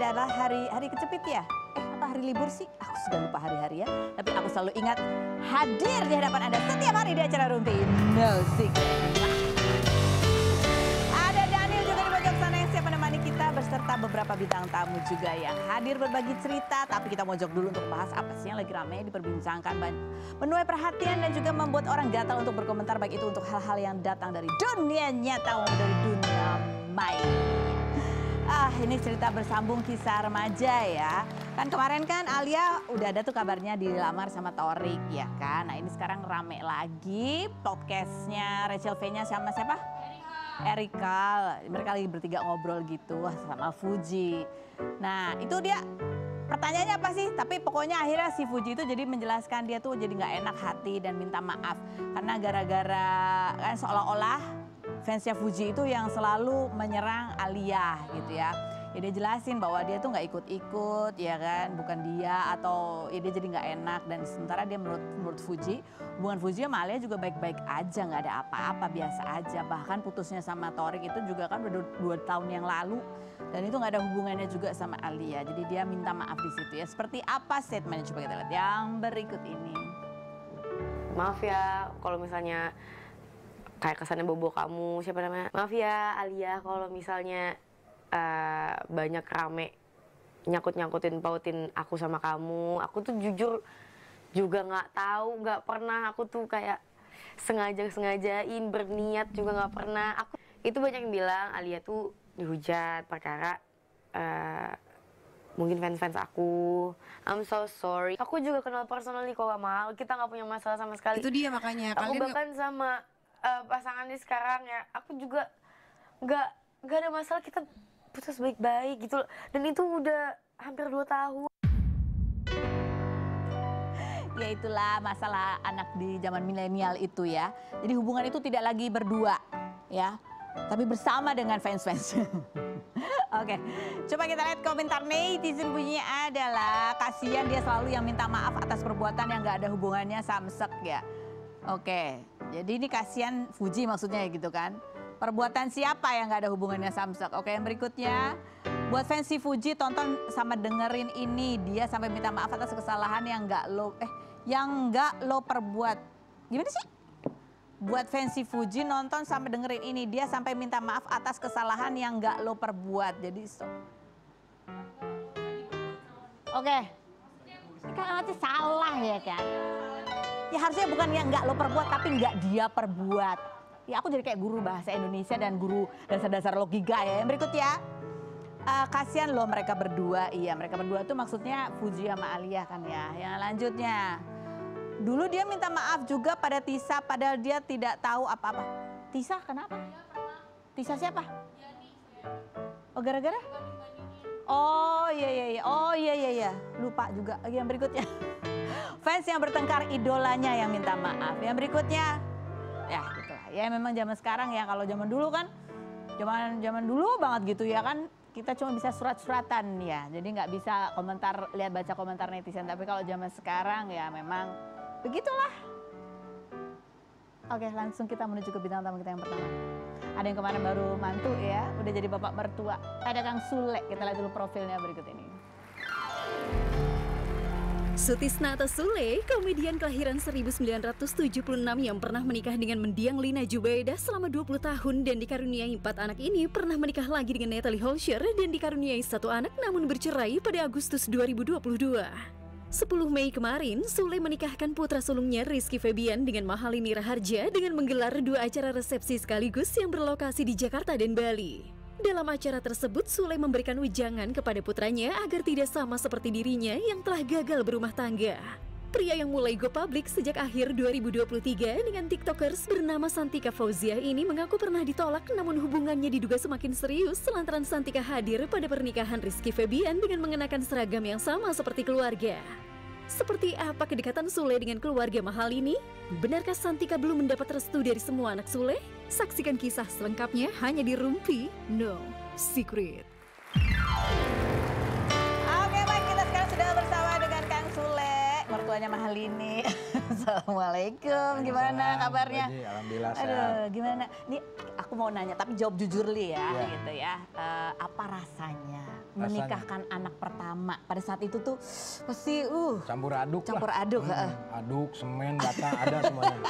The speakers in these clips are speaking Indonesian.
adalah hari kecepit ya? Apa hari libur sih? Aku sudah lupa hari-hari ya. Tapi aku selalu ingat hadir di hadapan Anda setiap hari di acara Rumpi No Secret. Ada Daniel juga di pojok sana yang siap menemani kita beserta beberapa bintang tamu juga yang hadir berbagi cerita. Tapi kita mojok dulu untuk bahas apa sih yang lagi ramai diperbincangkan, menuai perhatian dan juga membuat orang gatal untuk berkomentar, baik itu untuk hal-hal yang datang dari dunia nyata maupun dari dunia maya. Ini cerita bersambung kisah remaja ya. Kan kemarin kan Alia udah ada tuh kabarnya dilamar sama Thorik ya kan. Nah ini sekarang rame lagi podcastnya Rachel V-nya sama siapa? Erika. Mereka lagi bertiga ngobrol gitu sama Fuji. Nah itu dia pertanyaannya apa sih? Tapi pokoknya akhirnya si Fuji itu jadi menjelaskan dia tuh jadi nggak enak hati dan minta maaf. Karena gara-gara kan seolah-olah fansnya Fuji itu yang selalu menyerang Alia gitu ya. Ya dia jelasin bahwa dia tuh nggak ikut-ikut ya kan, bukan dia, atau ya dia jadi nggak enak. Dan sementara dia menurut Fuji, hubungan Fuji sama Alia juga baik-baik aja, nggak ada apa-apa, biasa aja. Bahkan putusnya sama Thorik itu juga kan udah 2 tahun yang lalu. Dan itu nggak ada hubungannya juga sama Alia. Jadi dia minta maaf di situ ya. Seperti apa statementnya, coba kita lihat yang berikut ini. Maaf ya kalau misalnya kayak kesannya bobo kamu, siapa namanya? Maaf ya Alia kalau misalnya banyak rame nyangkut-nyangkutin pautin aku sama kamu. Aku tuh jujur juga nggak tahu, nggak pernah aku tuh kayak sengajain berniat juga nggak pernah. Aku itu banyak yang bilang Alia tuh dihujat perkara mungkin fans aku. I'm so sorry. Aku juga kenal personally kok sama kita nggak punya masalah sama sekali. Itu dia makanya. Aku bahkan sama pasangannya sekarang ya, aku juga nggak ada masalah, kita putus baik-baik gitu loh. Dan itu udah hampir 2 tahun. Ya itulah masalah anak di zaman milenial itu ya. Jadi hubungan itu tidak lagi berdua ya, tapi bersama dengan fans-fans. Oke, coba kita lihat komentar netizen bunyinya adalah kasihan dia selalu yang minta maaf atas perbuatan yang gak ada hubungannya samsek ya. Oke, jadi ini kasihan Fuji maksudnya gitu kan. Perbuatan siapa yang gak ada hubungannya samsek. Oke, yang berikutnya. Buat fans si Fuji tonton sama dengerin ini. Dia sampai minta maaf atas kesalahan yang gak lo perbuat. Gimana sih? Buat fans si Fuji nonton sama dengerin ini. Dia sampai minta maaf atas kesalahan yang gak lo perbuat. Jadi Oke. Ini kan nanti salah ya kan. Ya harusnya bukan yang nggak lo perbuat, tapi nggak dia perbuat. Ya aku jadi kayak guru bahasa Indonesia dan guru dasar-dasar logika ya. Yang berikut ya. Kasihan loh mereka berdua. Iya, mereka berdua tuh maksudnya Fuji sama Alia kan ya. Yang lanjutnya. Dulu dia minta maaf juga pada Tisa padahal dia tidak tahu apa-apa. Tisa kenapa? Tisa siapa? Oh gara-gara? Oh iya. Oh iya. Lupa juga. Yang berikutnya. Fans yang bertengkar idolanya yang minta maaf. Yang berikutnya, ya gitu lah. Ya memang zaman sekarang ya, kalau zaman dulu kan, zaman dulu banget gitu ya kan, kita cuma bisa surat-suratan ya. Jadi nggak bisa baca komentar netizen. Tapi kalau zaman sekarang ya memang begitulah. Oke, langsung kita menuju ke bintang tamu kita yang pertama. Ada yang kemarin baru mantu ya, udah jadi bapak mertua. Ada Kang Sule, kita lihat dulu profilnya berikut ini. Sutisnata Sule, komedian kelahiran 1976 yang pernah menikah dengan mendiang Lina Jubaida selama 20 tahun dan dikaruniai 4 anak ini pernah menikah lagi dengan Natalie Holscher dan dikaruniai 1 anak namun bercerai pada Agustus 2022. 10 Mei kemarin, Sule menikahkan putra sulungnya Rizky Febian dengan Mahalini Raharja dengan menggelar 2 acara resepsi sekaligus yang berlokasi di Jakarta dan Bali. Dalam acara tersebut, Sule memberikan wejangan kepada putranya agar tidak sama seperti dirinya yang telah gagal berumah tangga. Pria yang mulai go public sejak akhir 2023 dengan tiktokers bernama Santika Fauziah ini mengaku pernah ditolak, namun hubungannya diduga semakin serius lantaran Santika hadir pada pernikahan Rizky Febian dengan mengenakan seragam yang sama seperti keluarga. Seperti apa kedekatan Sule dengan keluarga mahal ini? Benarkah Santika belum mendapat restu dari semua anak Sule? Saksikan kisah selengkapnya hanya di Rumpi No Secret. Oke baik, kita sekarang sudah bersama dengan Kang Sule, mertuanya Mahalini. Assalamualaikum, gimana kabarnya? Bu Haji, alhamdulillah sehat. Aduh, gimana? Nih aku mau nanya, tapi jawab jujur Li ya, Iya. gitu ya. Apa rasanya menikahkan anak pertama? Pada saat itu tuh pasti Campur aduk campur lah. aduk. Aduk, semen, bata, ada semuanya.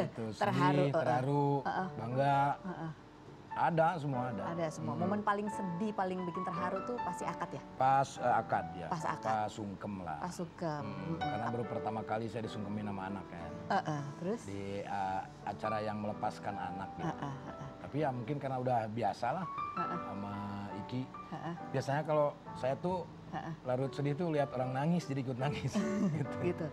Itu Terharu, sedih, terharu, bangga. Ada, semua ada. Ada semua. Momen paling sedih, paling bikin terharu tuh pasti akad ya? Pas akad ya. Pas akad. Pas sungkem lah. Pas sungkem. Karena baru pertama kali saya disungkemin sama anak kan. Terus? Di acara yang melepaskan anak gitu. Tapi ya mungkin karena udah biasa lah sama Iki. Biasanya kalau saya tuh larut sedih tuh lihat orang nangis jadi ikut nangis. Gitu.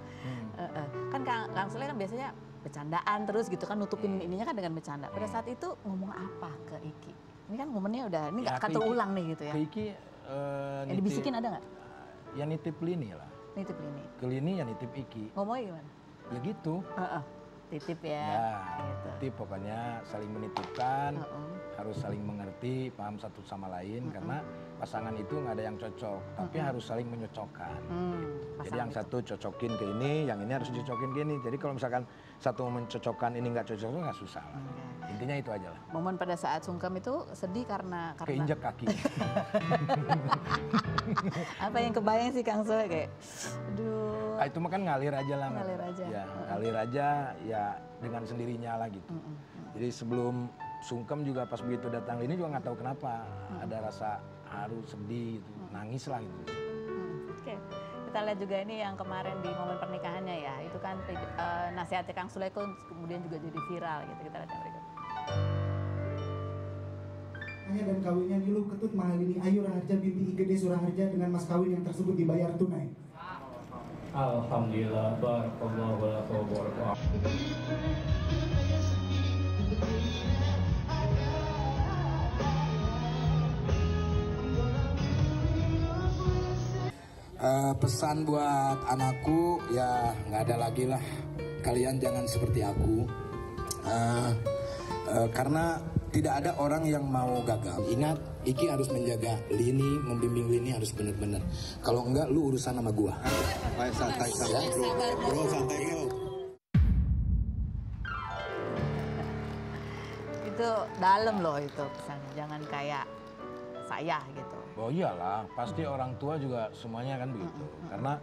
Kan Kang Sule kan biasanya bercandaan terus gitu kan, nutupin ininya kan dengan bercanda. Pada saat itu ngomong apa ke Iki? Ini kan momennya udah, ini Ya, akan ke terulang nih gitu ya. Ke Iki Yang dibisikin ada nggak? Ya nitip Lini lah. Nitip ini. Ke Lini ya nitip Iki. Ngomongnya gimana? Ya gitu. Titip ya. Ya, Gitu. nitip pokoknya saling menitipkan, harus saling mengerti, paham satu sama lain karena pasangan itu nggak ada yang cocok, tapi harus saling menyocokkan. Jadi yang satu cocokin ke ini, yang ini harus dicocokin ke ini. Jadi kalau misalkan satu mencocokkan ini nggak cocok itu nggak susah lah. Intinya itu aja lah. Momen pada saat sungkem itu sedih karena Keinjak kaki. apa yang kebayang sih Kang Sule kayak, aduh. Itu mah kan ngalir aja lah. Ngalir aja. Ya, ngalir aja ya dengan sendirinya lah gitu. Jadi sebelum sungkem juga pas begitu datang ini juga nggak tahu kenapa ada rasa haru, sedih gitu, nangis lah gitu. Oke. Kita lihat juga ini yang kemarin di momen pernikahannya ya, itu kan nasihatnya Kang Sule kemudian juga jadi viral gitu. Kita lihat yang berikut. Dan kawinnya Niluh Ketut Mahalini Ayu Raharja binti Igede Suraharja dengan mas kawin yang tersebut dibayar tunai. Alhamdulillah, barakallahu lakum wa barakatuh. Pesan buat anakku ya nggak ada lagi lah, kalian jangan seperti aku. Karena tidak ada orang yang mau gagal. Ingat, Iki harus menjaga Lini, membimbing Lini harus benar-benar. Kalau enggak, lu urusan sama gua. Santai saja, bro, santai bro. Itu dalam loh itu pesannya, jangan kayak saya gitu. Oh iyalah, pasti orang tua juga semuanya kan begitu. Karena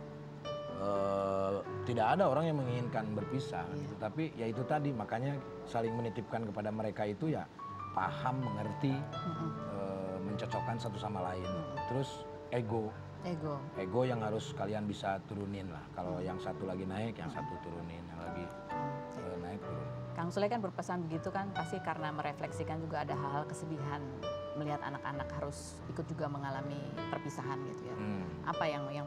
tidak ada orang yang menginginkan berpisah. Gitu. Tapi ya itu tadi, makanya saling menitipkan kepada mereka itu ya paham, mengerti, mencocokkan satu sama lain. Terus ego yang harus kalian bisa turunin lah. Kalau yang satu lagi naik, yang satu turunin, yang lagi naik turun. Kang Sule kan berpesan begitu kan pasti karena merefleksikan juga ada hal-hal kesedihan melihat anak-anak harus ikut juga mengalami perpisahan gitu ya. Apa yang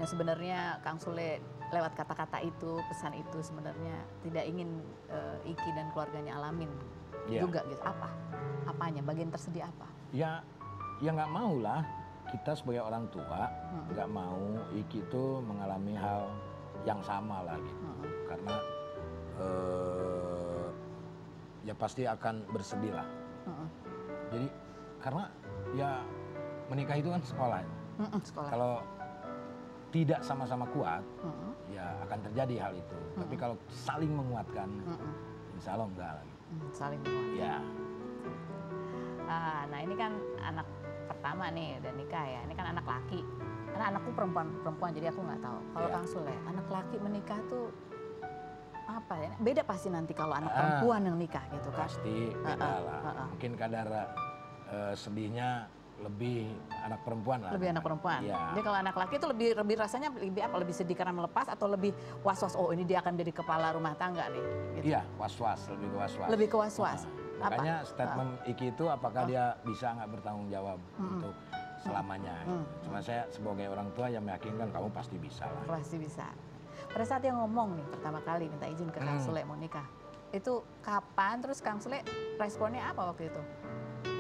sebenarnya Kang Sule lewat kata-kata itu, pesan itu sebenarnya tidak ingin Iki dan keluarganya alamin juga gitu. Apanya? Bagian tersedih apa? Ya nggak mau lah. Kita sebagai orang tua nggak mau Iki itu mengalami hal yang sama lah gitu. Karena ya pasti akan bersedih lah. Jadi karena ya menikah itu kan sekolah. Sekolah. Kalau tidak sama-sama kuat, ya akan terjadi hal itu. Tapi kalau saling menguatkan, insya Allah enggak lagi. Saling menguatkan. Ya. Nah ini kan anak pertama nih udah nikah ya. Ini kan anak laki. Karena anakku perempuan jadi aku nggak tahu. Kalau Kang Sule, anak laki menikah tuh apa ya? Beda pasti nanti kalau anak perempuan yang nikah gitu kan. Pasti beda lah. Mungkin kadar sedihnya lebih anak perempuan lah. Lebih anak perempuan. Ya. Jadi kalau anak laki itu lebih rasanya lebih apa? Lebih sedih karena melepas atau lebih was-was? Oh ini dia akan jadi kepala rumah tangga nih. Gitu. Iya, was-was, lebih ke was-was. Lebih ke was-was. Makanya statement Iki itu apakah dia bisa nggak bertanggung jawab untuk selamanya. Cuma saya sebagai orang tua yang meyakinkan kamu pasti bisa lah. Pasti bisa. Pada saat dia ngomong nih pertama kali minta izin ke Kang Sule mau nikah, itu kapan? Terus Kang Sule responnya apa waktu itu?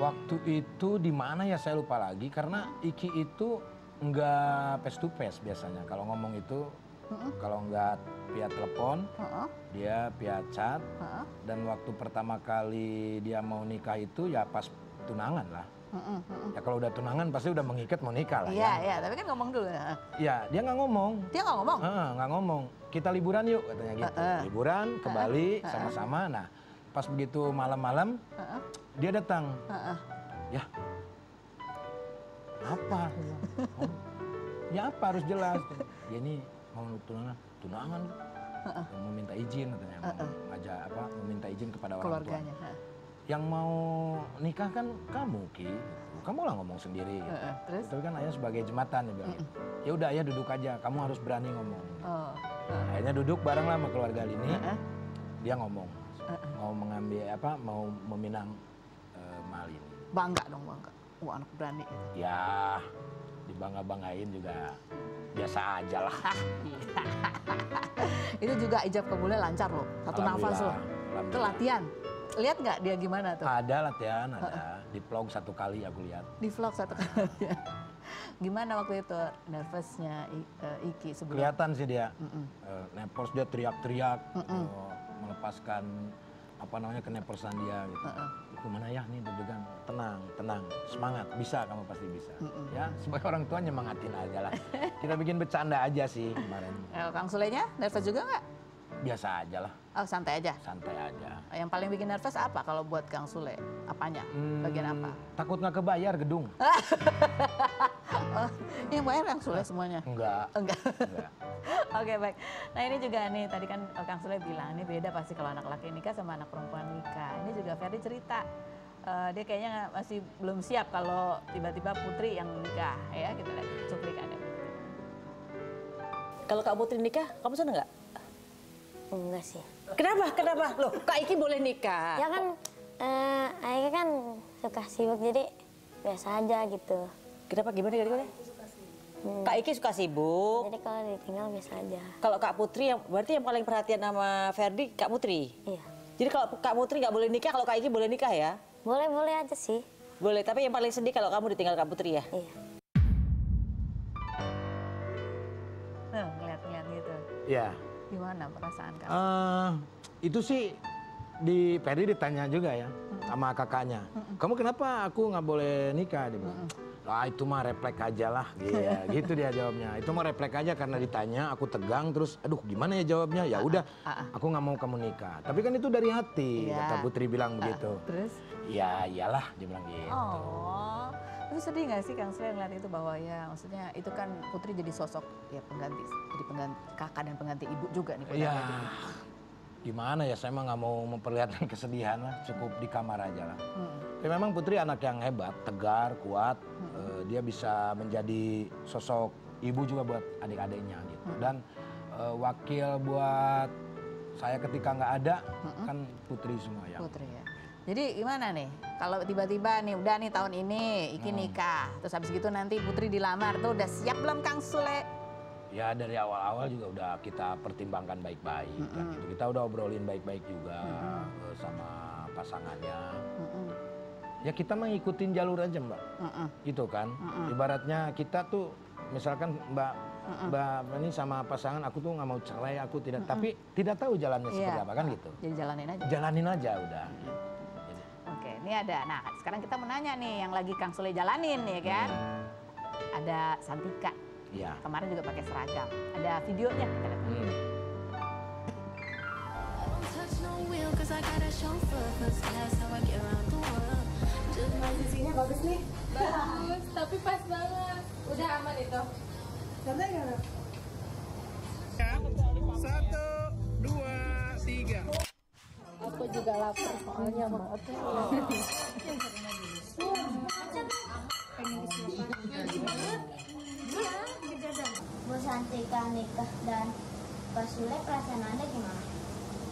Waktu itu di mana ya saya lupa lagi karena Iki itu nggak face to face biasanya. Kalau ngomong itu kalau nggak via telepon, dia via chat. Dan waktu pertama kali dia mau nikah itu ya pas tunangan lah. Ya kalau udah tunangan pasti udah mengikat mau nikah lah Iya, ya. iya, tapi kan ngomong dulu. Ya dia nggak ngomong. Dia nggak ngomong? Nggak ngomong. Kita liburan yuk katanya gitu. Liburan ke Bali sama-sama. Nah pas begitu malam-malam dia datang. Ya apa? Oh, ya apa harus jelas. Ya ini mau tunangan. Mau minta izin katanya. Ngajak apa? Mau minta izin kepada orang tua. Keluarganya. Yang mau nikah kan kamu Ki, kamu lah ngomong sendiri. Gitu. Terus? Tapi kan ayah sebagai jembatan dia bilang. Ya udah ayah duduk aja, kamu harus berani ngomong. Akhirnya duduk bareng lah sama keluarga Lini, dia ngomong mau mengambil apa, mau meminang Malini. Bangga dong, bangga. Wah anak berani. Gitu. Ya dibangga-banggain juga biasa aja lah. Itu juga ijab kabulnya lancar loh, satu nafas loh. Itu latihan. Lihat nggak dia gimana tuh? Ada latihan, ada. Di vlog 1 kali aku lihat. Di vlog 1 kali. Gimana waktu itu nervousnya Iki sebelum? Kelihatan sih dia. Nervous, dia teriak-teriak, melepaskan apa namanya kenervosan dia gitu. Gimana ya nih deg-degan, tenang, semangat, bisa kamu pasti bisa. Ya sebagai orang tua nyemangatin aja lah. Kita bikin bercanda aja sih kemarin. Kang Sulenya nervous juga nggak? Biasa aja lah. Oh santai aja? Santai aja. Yang paling bikin nervous apa kalau buat Kang Sule? Apanya? Bagian apa? Takut nggak kebayar gedung. Yang bayar Kang Sule semuanya? Enggak. Oke baik. Nah ini juga nih tadi kan Kang Sule bilang ini beda pasti kalau anak laki nikah sama anak perempuan nikah. Ini juga Ferdi cerita. Dia kayaknya masih belum siap kalau tiba-tiba Putri yang nikah ya. Kita lihat cuplikannya. Kalau Kak Putri nikah, kamu seneng nggak? Enggak sih. Kenapa? Loh, Kak Iki boleh nikah. Ya kan, Aika kan suka sibuk jadi biasa aja gitu. Kenapa? Gimana? Kak Iki suka sibuk. Jadi kalau ditinggal biasa aja. Kalau Kak Putri, berarti yang paling perhatian sama Ferdi, Kak Putri? Iya. Jadi kalau Kak Putri nggak boleh nikah, kalau Kak Iki boleh nikah ya? Boleh aja sih. Boleh, tapi yang paling sedih kalau kamu ditinggal Kak Putri ya? Iya. Ngeliat-ngeliat gitu. Iya. Gimana perasaan kamu? Itu sih di Ferdi ditanya juga ya sama kakaknya. Kamu kenapa aku nggak boleh nikah? Dia bilang. Lah itu mah refleks aja lah, gitu dia jawabnya. Itu mah refleks aja karena ditanya, aku tegang terus, aduh gimana ya jawabnya? Ya udah, aku nggak mau kamu nikah. Tapi kan itu dari hati, kata Putri bilang begitu. Terus? Ya iyalah, dia bilang gitu. Oh, tapi sedih nggak sih Kang Sule ngeliat itu bahwa ya maksudnya itu kan Putri jadi sosok ya pengganti, jadi pengganti kakak dan pengganti ibu juga nih. Iya. Gimana ya, saya mah nggak mau memperlihatkan kesedihan lah, cukup di kamar aja lah. Ya memang Putri anak yang hebat, tegar, kuat, dia bisa menjadi sosok ibu juga buat adik-adiknya gitu. Dan wakil buat saya ketika nggak ada, kan Putri semua ya. Putri ya. Jadi gimana nih, kalau tiba-tiba nih udah nih tahun ini Iki nikah, terus habis gitu nanti Putri dilamar tuh udah siap belum Kang Sule? Ya dari awal-awal juga udah kita pertimbangkan baik-baik kan gitu. Kita udah obrolin baik-baik juga sama pasangannya. Ya kita mah ngikutin jalur aja Mbak, gitu kan. Ibaratnya kita tuh misalkan Mbak ini sama pasangan aku tuh nggak mau cerai, aku tidak, tapi tidak tahu jalannya seperti apa kan gitu. Jadi jalanin aja. Jalanin aja udah. Oke, ini ada. Nah sekarang kita mau nanya nih yang lagi Kang Sule jalanin ya kan. Ada Santika. Iya. Kemarin juga pakai seragam. Ada videonya kita lihat. Posisinya bagus nih. Bagus, tapi pas banget. Udah aman itu. Santai nggak? 1, 2, 3. Aku juga lapar soalnya banget. Bu Santika nikah dan Pak Sule perasaan Anda gimana?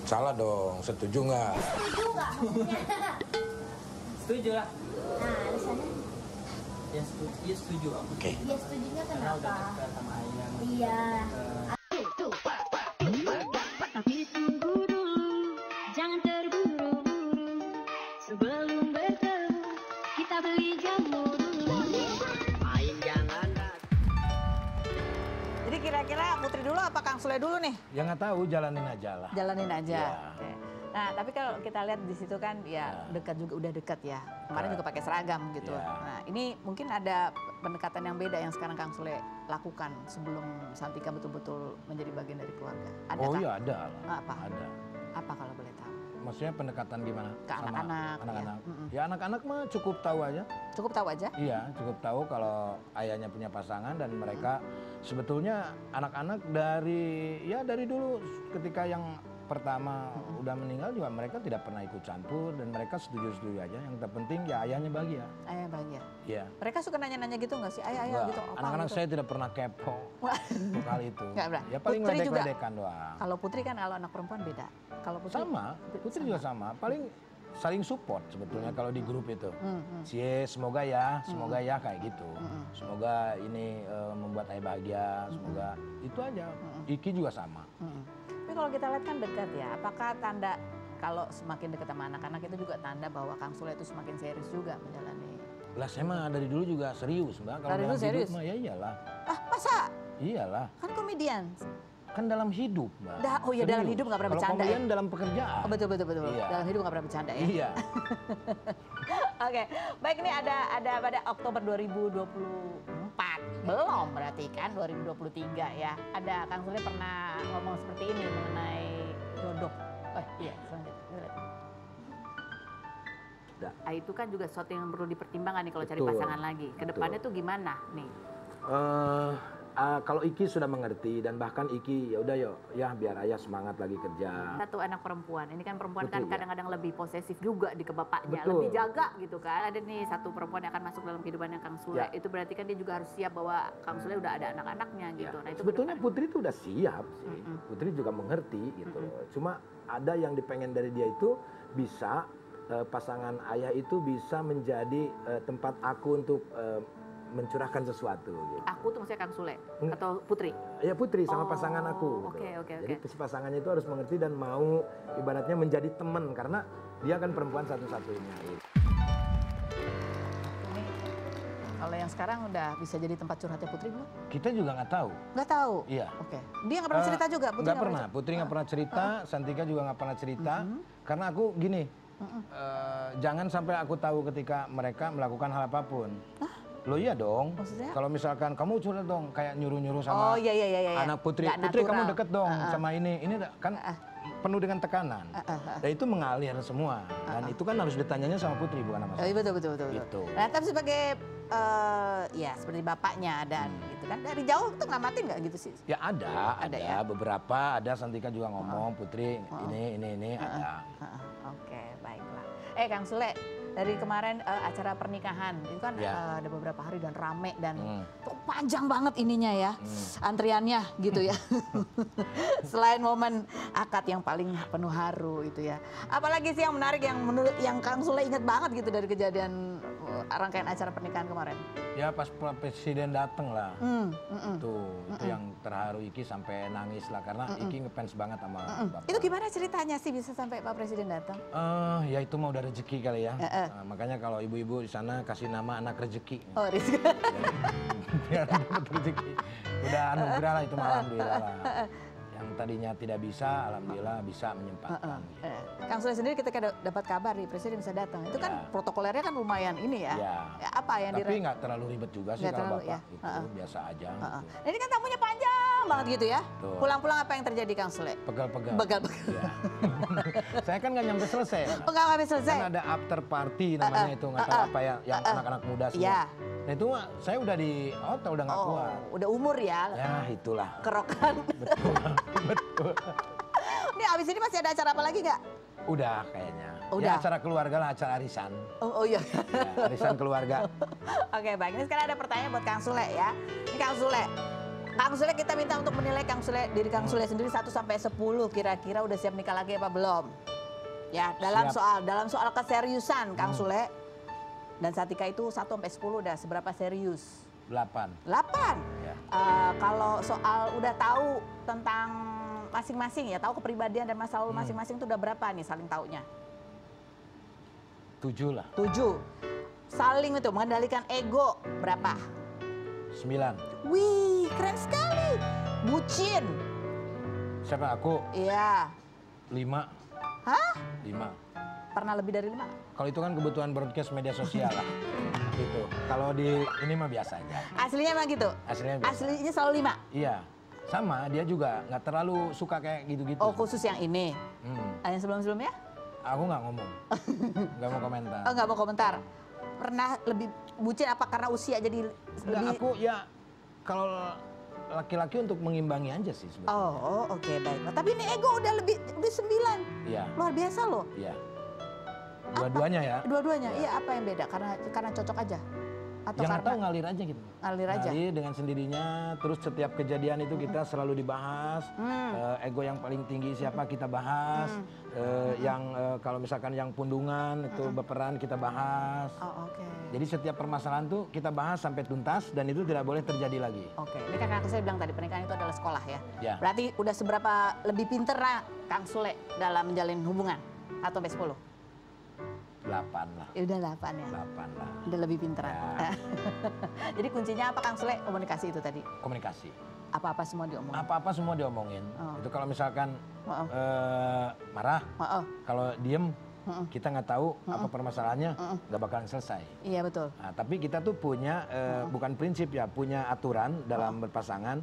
Salah dong, setuju nggak? Setuju nggak maksudnya? Setuju lah. Nah, alasannya? Ya setuju aku. Oke. Ya setujunya Karena udah kenapa? dekat sama ayah. Iya. Tapi tunggu dulu, jangan terburu-buru. Sebelum bertemu, kita beli jamu dulu. Main jangan. Jadi kira-kira Putri dulu apa Kang Sule dulu nih? Ya nggak tahu, jalanin aja lah. Jalanin aja. Iya. Oke. Nah, tapi kalau kita lihat di situ kan ya dekat juga, udah dekat ya. Kemarin juga pakai seragam gitu. Nah, ini mungkin ada pendekatan yang beda yang sekarang Kang Sule lakukan sebelum Santika betul-betul menjadi bagian dari keluarga. Adakah? Oh iya ada lah. Apa? Ada. Apa kalau boleh tahu? Maksudnya pendekatan gimana? Ke anak-anak. Anak-anak. Ya anak-anak mah cukup tahu aja. Cukup tahu aja? Iya, cukup tahu kalau ayahnya punya pasangan dan mereka sebetulnya anak-anak dari dulu ketika yang pertama udah meninggal juga mereka tidak pernah ikut campur dan mereka setuju-setuju aja. Yang terpenting ya ayahnya bahagia. Ayah bahagia. Iya. Mereka suka nanya-nanya gitu nggak sih? Ayah gitu. Anak-anak gitu. saya tidak pernah kepo soal itu. Nggak pernah. Ya paling Putri juga. ledek-ledekan doang. Kalau Putri kan kalau anak perempuan beda. Kalau Putri Sama, Putri juga sama. Paling saling support sebetulnya kalau di grup itu. Cie, semoga ya kayak gitu. Semoga ini membuat ayah bahagia, semoga itu aja. Iki juga sama. Tapi kalau kita lihat kan dekat ya, apakah tanda kalau semakin dekat sama anak-anak itu juga tanda bahwa Kang Sule itu semakin serius juga menjalani? Lah saya mah dari dulu juga serius Mbak. Kalau Dari dalam dulu serius? hidup mah ya iyalah. Ah masa? Iyalah. Kan komedian. Kan dalam hidup Mbak. Oh iya dalam Serius. hidup nggak pernah Kalau bercanda komedian ya? dalam pekerjaan. Oh, betul. Iya. Dalam hidup nggak pernah bercanda ya? Iya. Oke, baik ini ada pada Oktober 2024. Belum berarti kan 2023 ya. Ada Kang Sule pernah ngomong seperti ini mengenai jodoh. Iya, selanjutnya. Itu kan juga sesuatu yang perlu dipertimbangkan nih kalau cari pasangan lagi. Kedepannya tuh gimana nih? Kalau Iki sudah mengerti dan bahkan Iki ya udah ya biar ayah semangat lagi kerja. Satu anak perempuan, ini kan perempuan Betul, kan kadang-kadang lebih posesif juga di ke bapaknya, Betul. lebih jaga gitu kan. Ada nih satu perempuan yang akan masuk dalam kehidupannya Kang Sule, itu berarti kan dia juga harus siap bahwa Kang Sule udah ada anak-anaknya gitu. Nah, itu sebetulnya Putri itu udah siap sih, Putri juga mengerti gitu. Cuma ada yang dipengen dari dia itu bisa pasangan ayah itu bisa menjadi tempat aku untuk mencurahkan sesuatu gitu. Aku tuh maksudnya Kang Sule atau Putri? Ya Putri sama pasangan aku. Gitu. Oke. Jadi si pasangannya itu harus mengerti dan mau ibaratnya menjadi teman karena dia kan perempuan satu-satunya. Gitu. Ini kalau yang sekarang udah bisa jadi tempat curhatnya Putri belum? Kita juga nggak tahu. Nggak tahu? Iya. Oke. Dia nggak pernah cerita juga? Putri Nggak pernah. Putri nggak pernah cerita, Santika juga nggak pernah cerita. Karena aku gini, jangan sampai aku tahu ketika mereka melakukan hal apapun. Loh iya dong. Maksudnya? Kalau misalkan kamu curhat dong, kayak nyuruh-nyuruh sama iya. anak Putri. Nggak Putri kamu natural. deket dong sama ini. Ini kan penuh dengan tekanan. Dan itu mengalir semua. Dan itu kan harus ditanyanya sama Putri bukan sama saya. Betul. Gitu. Nah, tapi sebagai ya seperti bapaknya dan gitu kan dari jauh tuh ngamatin nggak gitu sih? Ya ada ya? beberapa. Ada Santika juga ngomong Putri ini ada. Oke, baiklah. Kang Sule, dari kemarin acara pernikahan itu kan ada beberapa hari dan rame dan tuh panjang banget ininya ya antriannya gitu ya. Selain momen akad yang paling penuh haru itu ya, apalagi sih yang menarik yang menurut yang Kang Sule ingat banget gitu dari kejadian rangkaian acara pernikahan kemarin? Ya pas Presiden datang lah, itu yang terharu Iki sampai nangis lah karena Iki ngefans banget sama Bapak. Itu gimana ceritanya sih bisa sampai Pak Presiden datang? Ya itu mah udah rezeki kali ya. Makanya kalau ibu-ibu di sana kasih nama anak rezeki. Oh rezeki. Biar dapat rezeki. Udah anugerah lah itu mah alhamdulillah lah. Yang tadinya tidak bisa, alhamdulillah bisa menyempatkan. Kang Sule sendiri ketika dapat kabar nih Presiden bisa datang, itu kan protokolernya kan lumayan ini ya. Ya apa yang tapi nggak terlalu ribet juga sih kalau Bapak itu biasa aja. Nah, ini kan tamunya panjang banget gitu ya. Pulang-pulang apa yang terjadi Kang Sule? Pegal-pegal. Pegal-pegal. Saya kan nggak nyampe selesai. Nggak sampai selesai. Kan ada after party namanya itu, nggak tahu apa ya, yang anak-anak muda semua. Nah itu saya udah di hotel udah nggak kuat. Udah umur ya. Ya itulah. Kerokan. Betul. Ini abis ini masih ada acara apa lagi nggak? Udah kayaknya. Udah. Ya acara keluarga lah, acara arisan. Oh iya. Ya, arisan keluarga. Oke baik, ini sekarang ada pertanyaan buat Kang Sule ya. Ini Kang Sule. Kang Sule kita minta untuk menilai diri Kang Sule sendiri 1 sampai 10 kira-kira udah siap nikah lagi apa belum? Ya, dalam soal keseriusan Kang Sule dan Santika itu 1 sampai 10 udah seberapa serius? 8. 8. Ya. Kalau soal udah tahu tentang masing-masing ya, tahu kepribadian dan masa lalu masing-masing itu udah berapa nih saling taunya? 7 lah. 7. Saling itu mengendalikan ego berapa? 9. Wih, keren sekali. Bucin. Siapa aku? Iya. 5. Hah? 5. Pernah lebih dari 5? Kalau itu kan kebutuhan broadcast media sosial lah. Gitu. Kalau di ini mah biasa aja. Aslinya emang gitu? Aslinya biasa. Aslinya selalu 5? Iya. Sama, dia juga nggak terlalu suka kayak gitu-gitu. Oh, khusus yang ini? Yang sebelum-sebelumnya? Aku nggak ngomong. Nggak mau komentar. Oh, nggak mau komentar. Pernah lebih bucin apa karena usia jadi lebih... Aku ya, kalau laki-laki untuk mengimbangi aja sih sebetulnya. Oh, oke, baik. Tapi ini ego udah lebih 9. Iya. Luar biasa loh. Iya. Dua-duanya ya. Dua-duanya, iya apa yang beda? Karena cocok aja? Atau Yang karena tahu ngalir aja gitu. Ngalir aja? Ngalir dengan sendirinya, terus setiap kejadian itu kita selalu dibahas. Ego yang paling tinggi siapa kita bahas. Yang kalau misalkan yang pundungan itu berperan kita bahas. Oh, oke. Jadi setiap permasalahan tuh kita bahas sampai tuntas dan itu tidak boleh terjadi lagi. Oke, ini kan saya bilang tadi pernikahan itu adalah sekolah ya. Ya. Berarti udah seberapa lebih pinter lah Kang Sule dalam menjalin hubungan? Atau sampai 10? 8 lah. Ya udah 8 ya? 8 lah. Udah lebih pinteran. Ya. Jadi kuncinya apa Kang Sule? Komunikasi itu tadi? Komunikasi. Apa-apa semua diomongin? Apa-apa semua diomongin. Itu kalau misalkan marah, kalau diem, kita nggak tahu apa permasalahannya, nggak bakalan selesai. Iya betul. Nah, tapi kita tuh punya, bukan prinsip ya, punya aturan dalam berpasangan.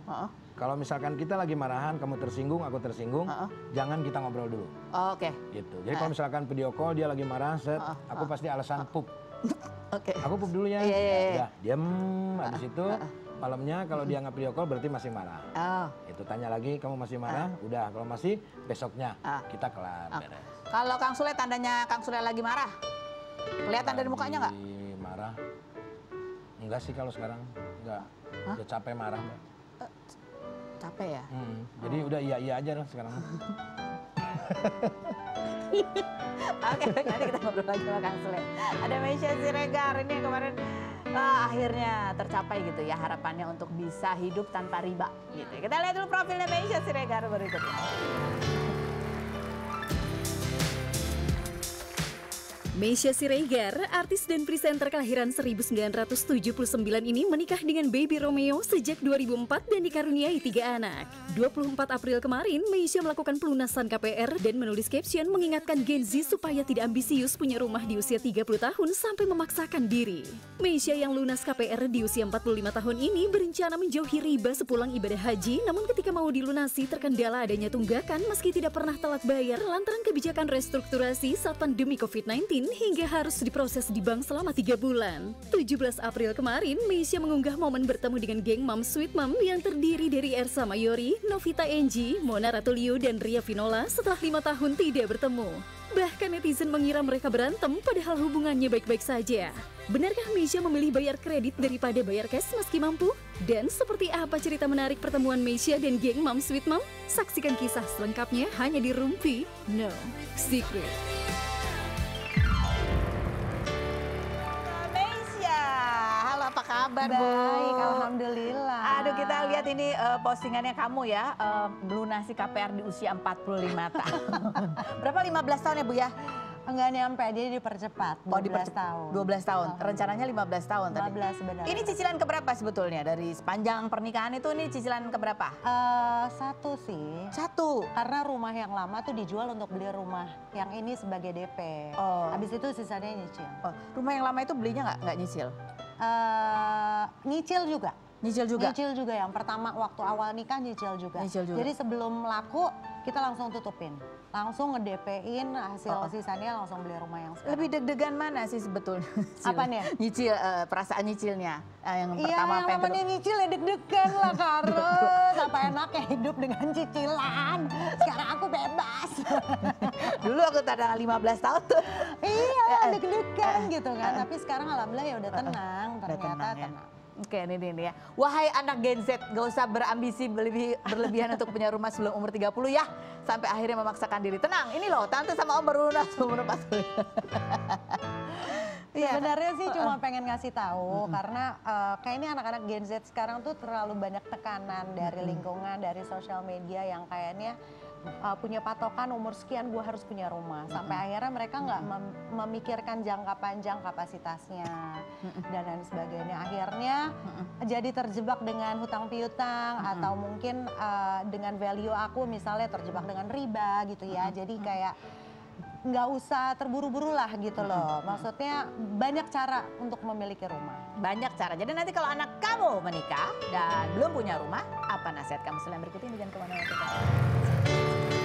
Kalau misalkan kita lagi marahan, kamu tersinggung, aku tersinggung, jangan kita ngobrol dulu. Oke. Gitu. Jadi kalau misalkan video call dia lagi marah, aku pasti alasan pup. Oke. Aku pup dulu ya. Iya. Udah, diam. Habis itu malamnya kalau dia nggak video call berarti masih marah. Itu tanya lagi, kamu masih marah? Udah, kalau masih besoknya kita kelar. Beres. Kalau Kang Sule tandanya Kang Sule lagi marah? Kelihatan dari mukanya nggak? Marah? Enggak sih kalau sekarang. Enggak. Udah capek marah, Mbak. Capek ya? Jadi udah iya aja lah sekarang. Oke, nanti kita ngobrol lagi sama Kang Sule. Ada Meisya Siregar ini yang kemarin akhirnya tercapai gitu ya harapannya untuk bisa hidup tanpa riba gitu. Kita lihat dulu profilnya Meisya Siregar berikutnya. Meisya Siregar, artis dan presenter kelahiran 1979 ini menikah dengan Baby Romeo sejak 2004 dan dikaruniai 3 anak. 24 April kemarin, Meisya melakukan pelunasan KPR dan menulis caption mengingatkan Gen Z supaya tidak ambisius punya rumah di usia 30 tahun sampai memaksakan diri. Meisya yang lunas KPR di usia 45 tahun ini berencana menjauhi riba sepulang ibadah haji, namun ketika mau dilunasi terkendala adanya tunggakan meski tidak pernah telat bayar lantaran kebijakan restrukturasi saat pandemi COVID-19 hingga harus diproses di bank selama 3 bulan. 17 April kemarin, Meisya mengunggah momen bertemu dengan geng Mom Sweet Mom yang terdiri dari Ersa Mayori, Novita Enji, Mona Ratuliu, dan Ria Vinola setelah 5 tahun tidak bertemu. Bahkan netizen mengira mereka berantem padahal hubungannya baik-baik saja. Benarkah Meisya memilih bayar kredit daripada bayar cash meski mampu? Dan seperti apa cerita menarik pertemuan Meisya dan geng Mom Sweet Mom? Saksikan kisah selengkapnya hanya di Rumpi No Secret. Apa kabar, Bu? Baik, alhamdulillah. Aduh, kita lihat ini postingannya kamu ya, melunasi KPR di usia 45 tahun. Berapa 15 tahun ya, Bu ya? Enggak nyampe, dia dipercepat. 12 tahun. 12 tahun. Rencananya 15 tahun tadi. 15 sebenarnya. Ini cicilan keberapa sebetulnya dari sepanjang pernikahan itu? Ini cicilan keberapa? 1 sih. 1. Karena rumah yang lama tuh dijual untuk beli rumah yang ini sebagai DP. Habis itu sisanya nyicil. Rumah yang lama itu belinya nggak nyicil? Nyicil juga. Nyicil juga? Nyicil juga, yang pertama waktu awal nikah nyicil juga. Nyicil juga. Jadi sebelum laku kita langsung tutupin. Langsung nge-DP-in hasil sisanya langsung beli rumah yang sekarang. Lebih deg-degan mana sih sebetulnya? Apanya? Nyicil, perasaan nyicilnya. Yang Iya, pertama yang namanya nyicil ya deg-degan lah Karus. Apa enaknya hidup dengan cicilan. Sekarang aku bebas. Dulu aku tanda 15 tahun tuh. Iya, deg-degan gitu kan. Tapi sekarang alhamdulillah ya udah tenang. Ternyata tenang. Oke, ini ya. Wahai anak Gen Z, gak usah berambisi berlebihan untuk punya rumah sebelum umur 30 ya. Sampai akhirnya memaksakan diri. Tenang, ini loh, tante sama om baru lunas umur 40. Sebenarnya sih cuma pengen ngasih tahu karena kayaknya anak-anak Gen Z sekarang tuh terlalu banyak tekanan dari lingkungan, dari sosial media yang kayaknya punya patokan umur sekian gue harus punya rumah. Sampai akhirnya mereka nggak memikirkan jangka panjang kapasitasnya dan lain sebagainya. Akhirnya jadi terjebak dengan hutang piutang atau mungkin dengan value aku misalnya terjebak dengan riba gitu ya. Jadi kayak nggak usah terburu-buru lah gitu loh. Maksudnya banyak cara untuk memiliki rumah. Banyak cara. Jadi nanti kalau anak kamu menikah dan belum punya rumah, apa nasihat kamu selain berikut ini? Jangan kemana-mana.